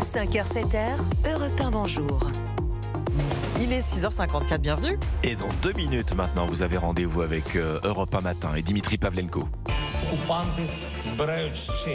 5h, 7h, Europe 1, bonjour. Il est 6h54, bienvenue. Et dans 2 minutes maintenant, vous avez rendez-vous avec Europe 1 Matin et Dimitri Pavlenko.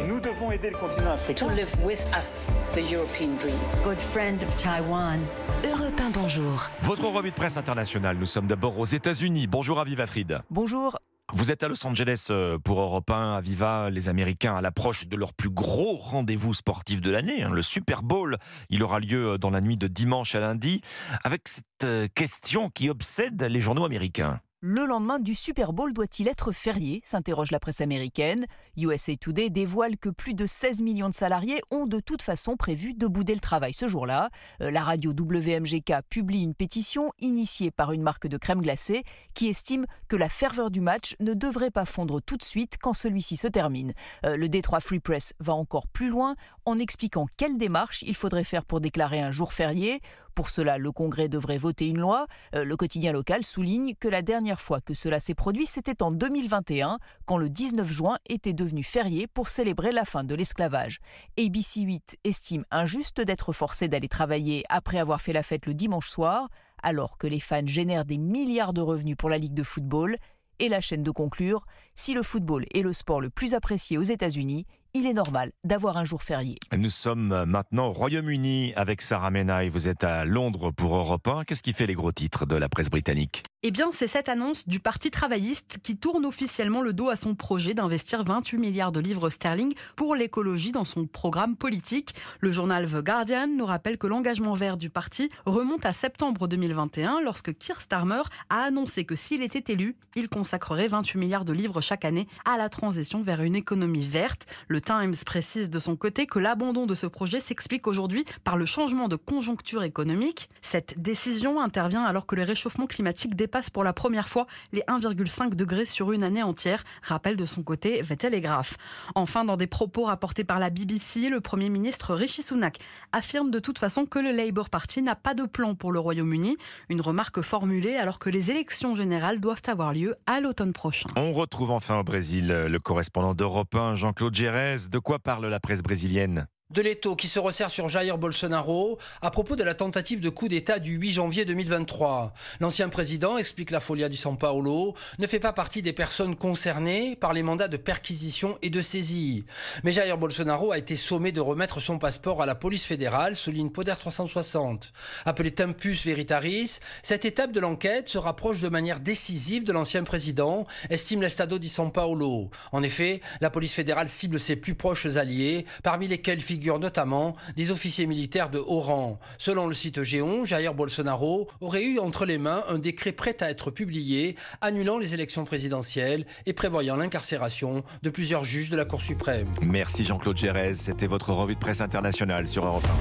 Nous devons aider le continent africain. To live with us, the European dream. Good friend of Taiwan. Europe 1, bonjour. Votre revue de presse internationale, nous sommes d'abord aux États-Unis. Bonjour Aviva Fried. Bonjour. Vous êtes à Los Angeles pour Europe 1. Aviva, les Américains à l'approche de leur plus gros rendez-vous sportif de l'année, le Super Bowl. Il aura lieu dans la nuit de dimanche à lundi, avec cette question qui obsède les journaux américains. Le lendemain du Super Bowl doit-il être férié ? S'interroge la presse américaine. USA Today dévoile que plus de 16 millions de salariés ont de toute façon prévu de bouder le travail ce jour-là. La radio WMGK publie une pétition initiée par une marque de crème glacée qui estime que la ferveur du match ne devrait pas fondre tout de suite quand celui-ci se termine. Le Détroit Free Press va encore plus loin en expliquant quelle démarche il faudrait faire pour déclarer un jour férié. Pour cela, le Congrès devrait voter une loi. Le quotidien local souligne que la dernière fois que cela s'est produit, c'était en 2021, quand le 19 juin était devenu férié pour célébrer la fin de l'esclavage. ABC 8 estime injuste d'être forcé d'aller travailler après avoir fait la fête le dimanche soir, alors que les fans génèrent des milliards de revenus pour la Ligue de football. Et la chaîne de conclure, si le football est le sport le plus apprécié aux États-Unis, il est normal d'avoir un jour férié. Nous sommes maintenant au Royaume-Uni avec Sarah Menaille. Vous êtes à Londres pour Europe 1. Qu'est-ce qui fait les gros titres de la presse britannique ? Eh bien, c'est cette annonce du Parti travailliste qui tourne officiellement le dos à son projet d'investir 28 milliards de livres sterling pour l'écologie dans son programme politique. Le journal The Guardian nous rappelle que l'engagement vert du parti remonte à septembre 2021 lorsque Keir Starmer a annoncé que s'il était élu, il consacrerait 28 milliards de livres chaque année à la transition vers une économie verte. Le Times précise de son côté que l'abandon de ce projet s'explique aujourd'hui par le changement de conjoncture économique. Cette décision intervient alors que le réchauffement climatique dépasse pour la première fois les 1,5 degrés sur une année entière, rappelle de son côté The Telegraph. Enfin, dans des propos rapportés par la BBC, le Premier ministre Rishi Sunak affirme de toute façon que le Labour Party n'a pas de plan pour le Royaume-Uni, une remarque formulée alors que les élections générales doivent avoir lieu à l'automne prochain. On retrouve enfin au Brésil le correspondant d'Europe 1, Jean-Claude Gérez. De quoi parle la presse brésilienne ? De l'étau qui se resserre sur Jair Bolsonaro à propos de la tentative de coup d'État du 8 janvier 2023. L'ancien président, explique la Folha de São Paulo, ne fait pas partie des personnes concernées par les mandats de perquisition et de saisie. Mais Jair Bolsonaro a été sommé de remettre son passeport à la police fédérale, souligne Poder 360. Appelé Tempus Veritatis, cette étape de l'enquête se rapproche de manière décisive de l'ancien président, estime l'Estado de São Paulo. En effet, la police fédérale cible ses plus proches alliés, parmi lesquels figurent notamment des officiers militaires de haut rang. Selon le site Géon, Jair Bolsonaro aurait eu entre les mains un décret prêt à être publié, annulant les élections présidentielles et prévoyant l'incarcération de plusieurs juges de la Cour suprême. Merci Jean-Claude Gérez. C'était votre revue de presse internationale sur Europe 1.